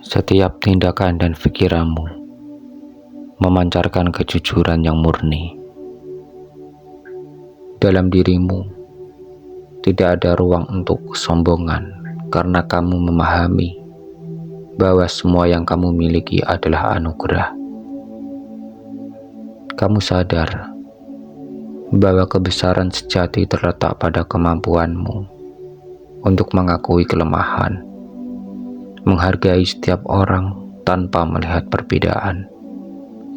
Setiap tindakan dan pikiranmu memancarkan kejujuran yang murni. Dalam dirimu tidak ada ruang untuk kesombongan karena kamu memahami bahwa semua yang kamu miliki adalah anugerah. Kamu sadar bahwa kebesaran sejati terletak pada kemampuanmu untuk mengakui kelemahan, menghargai setiap orang tanpa melihat perbedaan,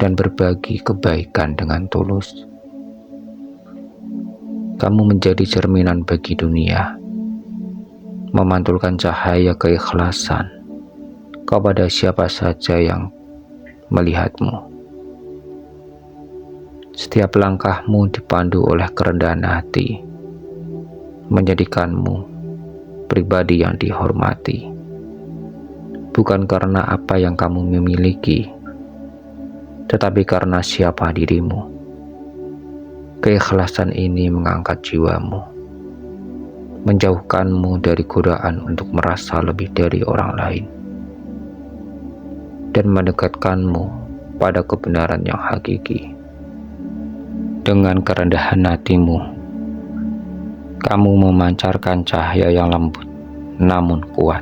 dan berbagi kebaikan dengan tulus. Kamu menjadi cerminan bagi dunia, memantulkan cahaya keikhlasan kepada siapa saja yang melihatmu. Setiap langkahmu dipandu oleh kerendahan hati, menjadikanmu pribadi yang dihormati, bukan karena apa yang kamu memiliki, tetapi karena siapa dirimu. Keikhlasan ini mengangkat jiwamu, menjauhkanmu dari godaan untuk merasa lebih dari orang lain, dan mendekatkanmu pada kebenaran yang hakiki. Dengan kerendahan hatimu, kamu memancarkan cahaya yang lembut namun kuat,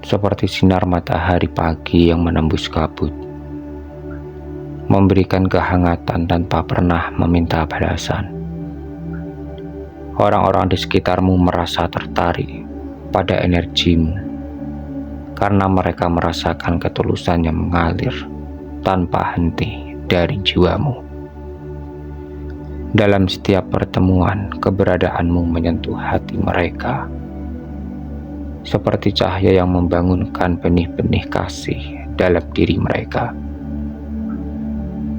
seperti sinar matahari pagi yang menembus kabut, memberikan kehangatan tanpa pernah meminta balasan. Orang-orang di sekitarmu merasa tertarik pada energimu karena mereka merasakan ketulusan yang mengalir tanpa henti dari jiwamu. Dalam setiap pertemuan, keberadaanmu menyentuh hati mereka, seperti cahaya yang membangunkan benih-benih kasih dalam diri mereka.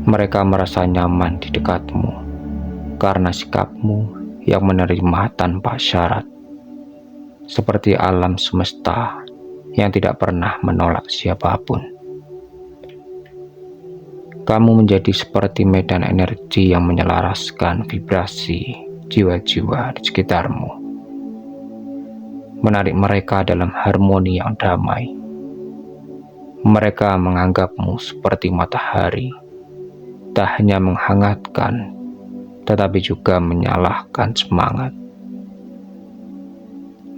Mereka merasa nyaman di dekatmu karena sikapmu yang menerima tanpa syarat, seperti alam semesta yang tidak pernah menolak siapapun. Kamu menjadi seperti medan energi yang menyelaraskan vibrasi jiwa-jiwa di sekitarmu, menarik mereka dalam harmoni yang damai. Mereka menganggapmu seperti matahari, tak hanya menghangatkan, tetapi juga menyalahkan semangat.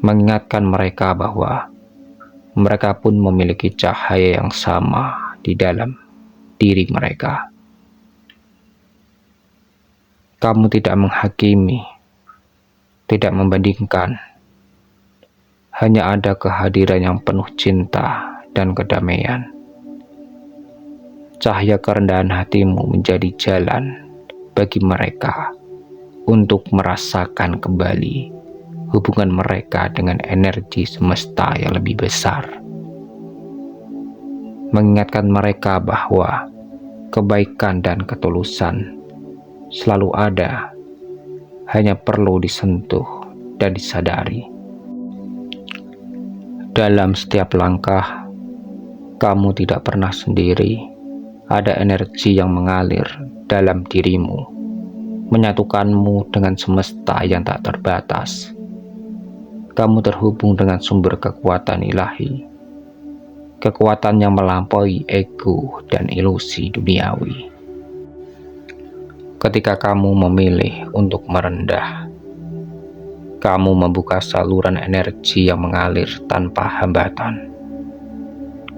Mengingatkan mereka bahwa mereka pun memiliki cahaya yang sama di dalam diri mereka. Kamu tidak menghakimi, tidak membandingkan, hanya ada kehadiran yang penuh cinta dan kedamaian. Cahaya kerendahan hatimu menjadi jalan bagi mereka untuk merasakan kembali hubungan mereka dengan energi semesta yang lebih besar. Mengingatkan mereka bahwa kebaikan dan ketulusan selalu ada, hanya perlu disentuh dan disadari. Dalam setiap langkah, kamu tidak pernah sendiri. Ada energi yang mengalir dalam dirimu, menyatukanmu dengan semesta yang tak terbatas. Kamu terhubung dengan sumber kekuatan ilahi, kekuatan yang melampaui ego dan ilusi duniawi. Ketika kamu memilih untuk merendah, kamu membuka saluran energi yang mengalir tanpa hambatan.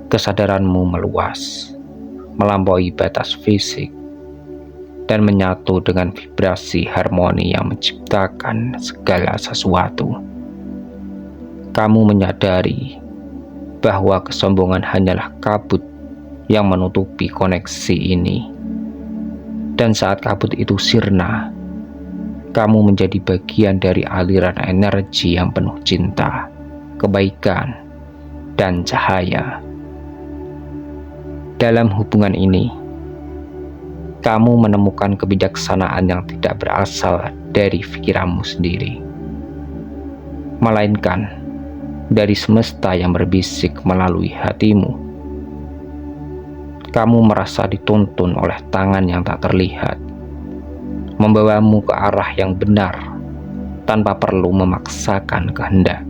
Kesadaranmu meluas, melampaui batas fisik, dan menyatu dengan vibrasi harmoni yang menciptakan segala sesuatu. Kamu menyadari bahwa kesombongan hanyalah kabut yang menutupi koneksi ini. Dan saat kabut itu sirna, kamu menjadi bagian dari aliran energi yang penuh cinta, kebaikan, dan cahaya. Dalam hubungan ini, kamu menemukan kebijaksanaan yang tidak berasal dari pikiranmu sendiri, melainkan dari semesta yang berbisik melalui hatimu. Kamu merasa dituntun oleh tangan yang tak terlihat, membawamu ke arah yang benar tanpa perlu memaksakan kehendak.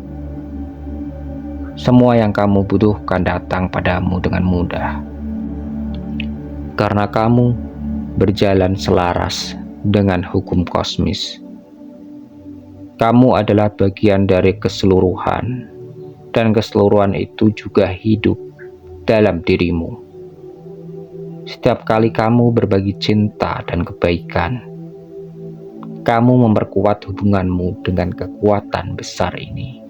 semua yang kamu butuhkan datang padamu dengan mudah. Karena kamu berjalan selaras dengan hukum kosmis. Kamu adalah bagian dari keseluruhan, dan keseluruhan itu juga hidup dalam dirimu. Setiap kali kamu berbagi cinta dan kebaikan, kamu memperkuat hubunganmu dengan kekuatan besar ini.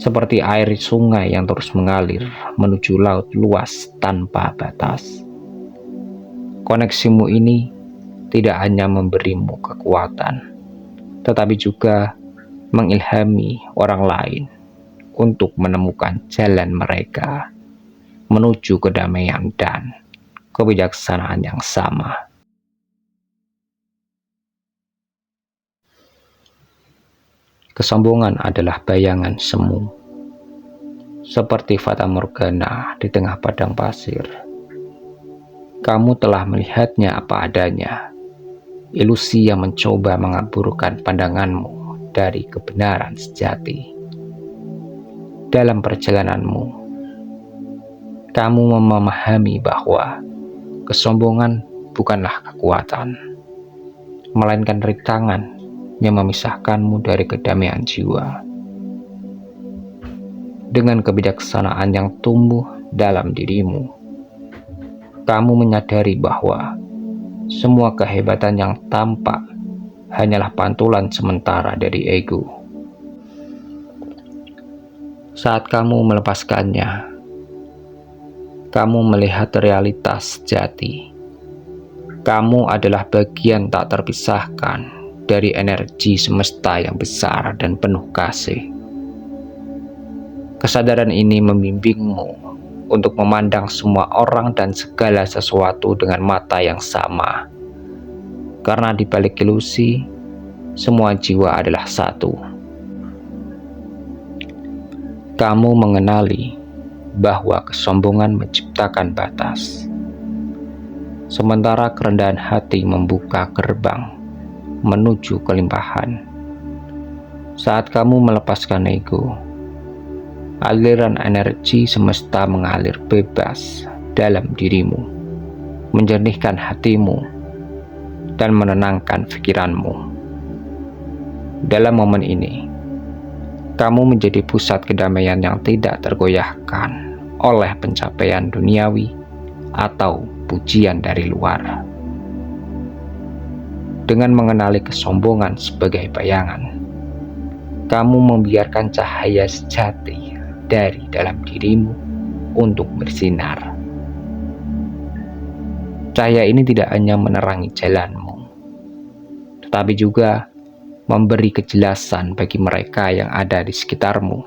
Seperti air sungai yang terus mengalir menuju laut luas tanpa batas. Koneksimu ini tidak hanya memberimu kekuatan, tetapi juga mengilhami orang lain untuk menemukan jalan mereka menuju kedamaian dan kebijaksanaan yang sama. Kesombongan adalah bayangan semu, seperti fata morgana di tengah padang pasir. Kamu telah melihatnya apa adanya, ilusi yang mencoba mengaburkan pandanganmu dari kebenaran sejati. Dalam perjalananmu, kamu memahami bahwa kesombongan bukanlah kekuatan, melainkan rintangan yang memisahkanmu dari kedamaian jiwa. Dengan kebijaksanaan yang tumbuh dalam dirimu, kamu menyadari bahwa semua kehebatan yang tampak hanyalah pantulan sementara dari ego. Saat kamu melepaskannya, kamu melihat realitas sejati. Kamu adalah bagian tak terpisahkan dari energi semesta yang besar dan penuh kasih. Kesadaran ini membimbingmu untuk memandang semua orang dan segala sesuatu dengan mata yang sama. Karena di balik ilusi, semua jiwa adalah satu. Kamu mengenali bahwa kesombongan menciptakan batas, sementara kerendahan hati membuka gerbang menuju kelimpahan. Saat kamu melepaskan ego, aliran energi semesta mengalir bebas dalam dirimu, menjernihkan hatimu, dan menenangkan pikiranmu. Dalam momen ini, kamu menjadi pusat kedamaian yang tidak tergoyahkan oleh pencapaian duniawi atau pujian dari luar. Dengan mengenali kesombongan sebagai bayangan, kamu membiarkan cahaya sejati dari dalam dirimu untuk bersinar. Cahaya ini tidak hanya menerangi jalanmu, tetapi juga memberi kejelasan bagi mereka yang ada di sekitarmu.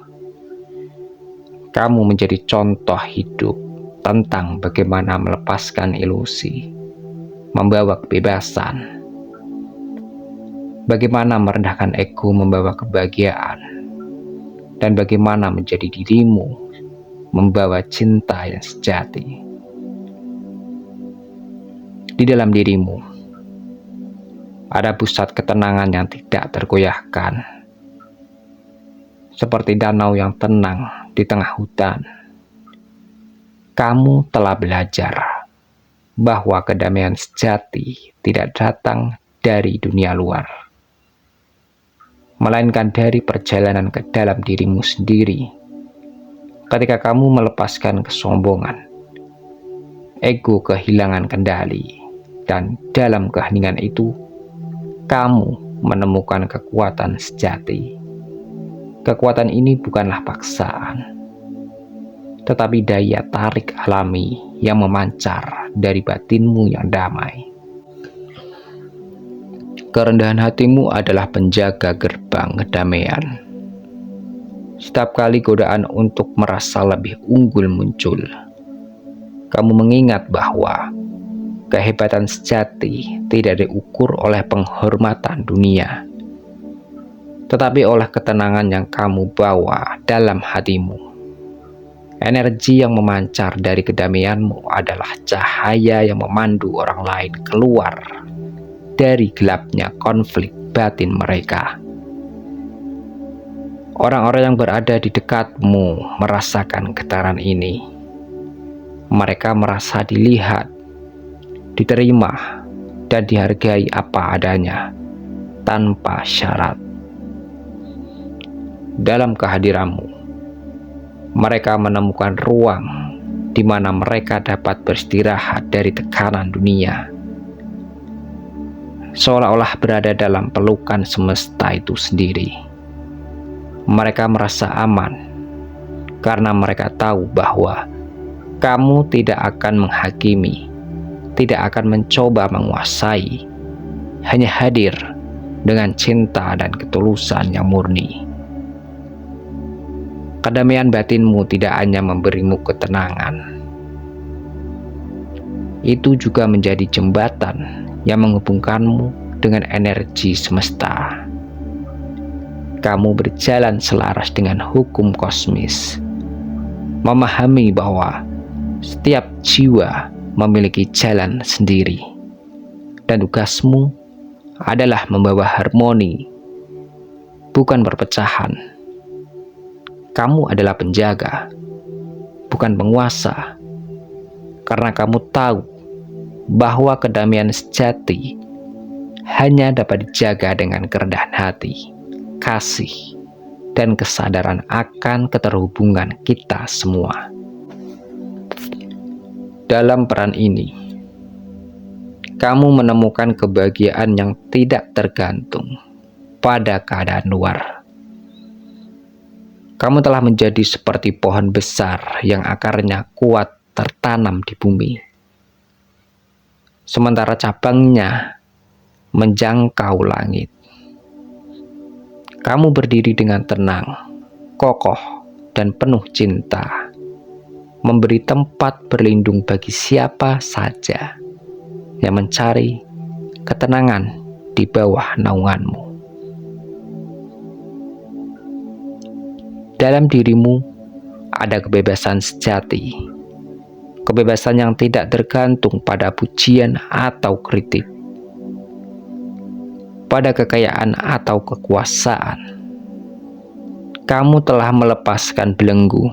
Kamu menjadi contoh hidup tentang bagaimana melepaskan ilusi, membawa kebebasan, bagaimana merendahkan ego membawa kebahagiaan, dan bagaimana menjadi dirimu membawa cinta yang sejati. Di dalam dirimu ada pusat ketenangan yang tidak tergoyahkan, seperti danau yang tenang di tengah hutan. Kamu telah belajar bahwa kedamaian sejati tidak datang dari dunia luar, melainkan dari perjalanan ke dalam dirimu sendiri. Ketika kamu melepaskan kesombongan, ego kehilangan kendali, dan dalam keheningan itu, kamu menemukan kekuatan sejati. Kekuatan ini bukanlah paksaan, tetapi daya tarik alami yang memancar dari batinmu yang damai. Kerendahan hatimu adalah penjaga gerbang kedamaian. Setiap kali godaan untuk merasa lebih unggul muncul, kamu mengingat bahwa kehebatan sejati tidak diukur oleh penghormatan dunia, tetapi oleh ketenangan yang kamu bawa dalam hatimu. Energi yang memancar dari kedamaianmu adalah cahaya yang memandu orang lain keluar dari gelapnya konflik batin mereka. Orang-orang yang berada di dekatmu merasakan getaran ini. Mereka merasa dilihat, diterima, dan dihargai apa adanya, tanpa syarat. Dalam kehadiranmu, mereka menemukan ruang di mana mereka dapat beristirahat dari tekanan dunia, seolah-olah berada dalam pelukan semesta itu sendiri. Mereka merasa aman karena mereka tahu bahwa kamu tidak akan menghakimi, tidak akan mencoba menguasai, hanya hadir dengan cinta dan ketulusan yang murni. Kedamaian batinmu tidak hanya memberimu ketenangan, itu juga menjadi jembatan yang menghubungkanmu dengan energi semesta. Kamu berjalan selaras dengan hukum kosmis, memahami bahwa setiap jiwa memiliki jalan sendiri, dan tugasmu adalah membawa harmoni, bukan perpecahan. Kamu adalah penjaga, bukan penguasa, karena kamu tahu bahwa kedamaian sejati hanya dapat dijaga dengan kerendahan hati, kasih, dan kesadaran akan keterhubungan kita semua. Dalam peran ini, kamu menemukan kebahagiaan yang tidak tergantung pada keadaan luar. Kamu telah menjadi seperti pohon besar yang akarnya kuat tertanam di bumi, sementara cabangnya menjangkau langit. Kamu berdiri dengan tenang, kokoh, dan penuh cinta, memberi tempat berlindung bagi siapa saja yang mencari ketenangan di bawah naunganmu. Dalam dirimu ada kebebasan sejati, kebebasan yang tidak tergantung pada pujian atau kritik, pada kekayaan atau kekuasaan. Kamu telah melepaskan belenggu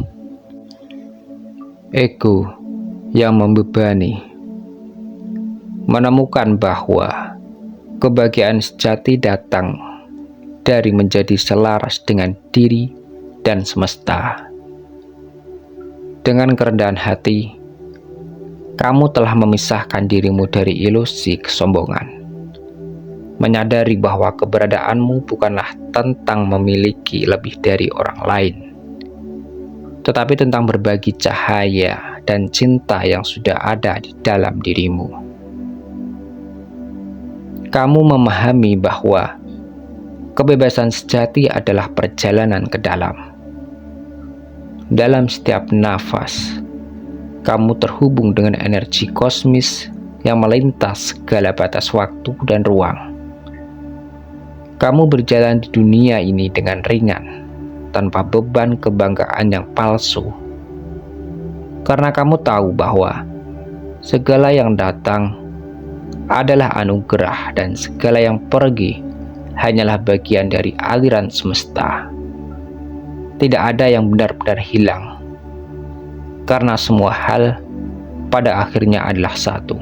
ego yang membebani, menemukan bahwa kebahagiaan sejati datang dari menjadi selaras dengan diri dan semesta. Dengan kerendahan hati, kamu telah memisahkan dirimu dari ilusi kesombongan, menyadari bahwa keberadaanmu bukanlah tentang memiliki lebih dari orang lain, tetapi tentang berbagi cahaya dan cinta yang sudah ada di dalam dirimu. Kamu memahami bahwa kebebasan sejati adalah perjalanan ke dalam. Dalam setiap nafas, kamu terhubung dengan energi kosmis yang melintas segala batas waktu dan ruang. Kamu berjalan di dunia ini dengan ringan, tanpa beban kebanggaan yang palsu. Karena kamu tahu bahwa segala yang datang adalah anugerah dan segala yang pergi hanyalah bagian dari aliran semesta. Tidak ada yang benar-benar hilang, karena semua hal pada akhirnya adalah satu.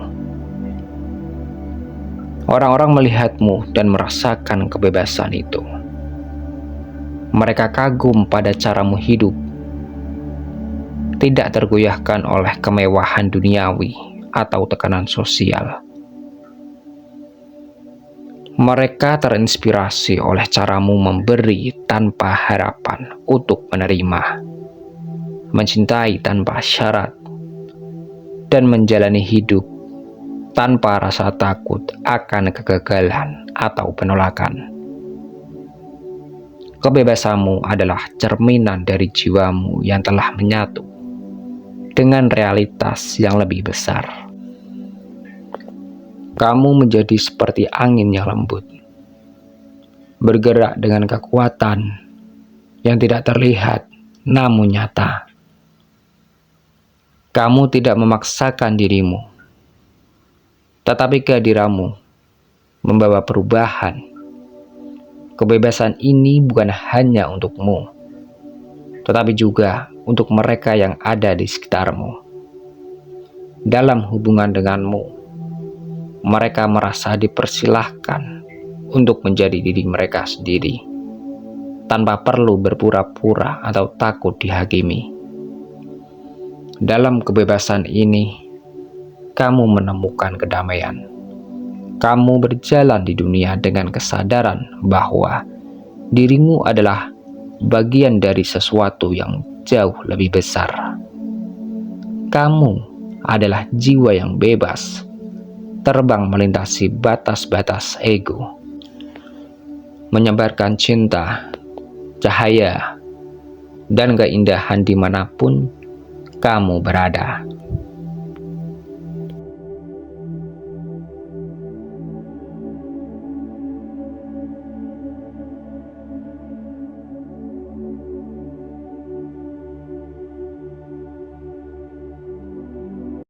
Orang-orang melihatmu dan merasakan kebebasan itu. Mereka kagum pada caramu hidup, tidak tergoyahkan oleh kemewahan duniawi atau tekanan sosial. Mereka terinspirasi oleh caramu memberi tanpa harapan untuk menerima, mencintai tanpa syarat, dan menjalani hidup tanpa rasa takut akan kegagalan atau penolakan. Kebebasanmu adalah cerminan dari jiwamu yang telah menyatu dengan realitas yang lebih besar. Kamu menjadi seperti angin yang lembut, bergerak dengan kekuatan yang tidak terlihat namun nyata. Kamu tidak memaksakan dirimu, tetapi kehadiranmu membawa perubahan, kebebasan ini bukan hanya untukmu, tetapi juga untuk mereka yang ada di sekitarmu. Dalam hubungan denganmu, mereka merasa dipersilahkan untuk menjadi diri mereka sendiri, tanpa perlu berpura-pura atau takut dihakimi. Dalam kebebasan ini, kamu menemukan kedamaian. Kamu berjalan di dunia dengan kesadaran bahwa dirimu adalah bagian dari sesuatu yang jauh lebih besar. Kamu adalah jiwa yang bebas, terbang melintasi batas-batas ego, menyebarkan cinta, cahaya, dan keindahan dimanapun kamu berada.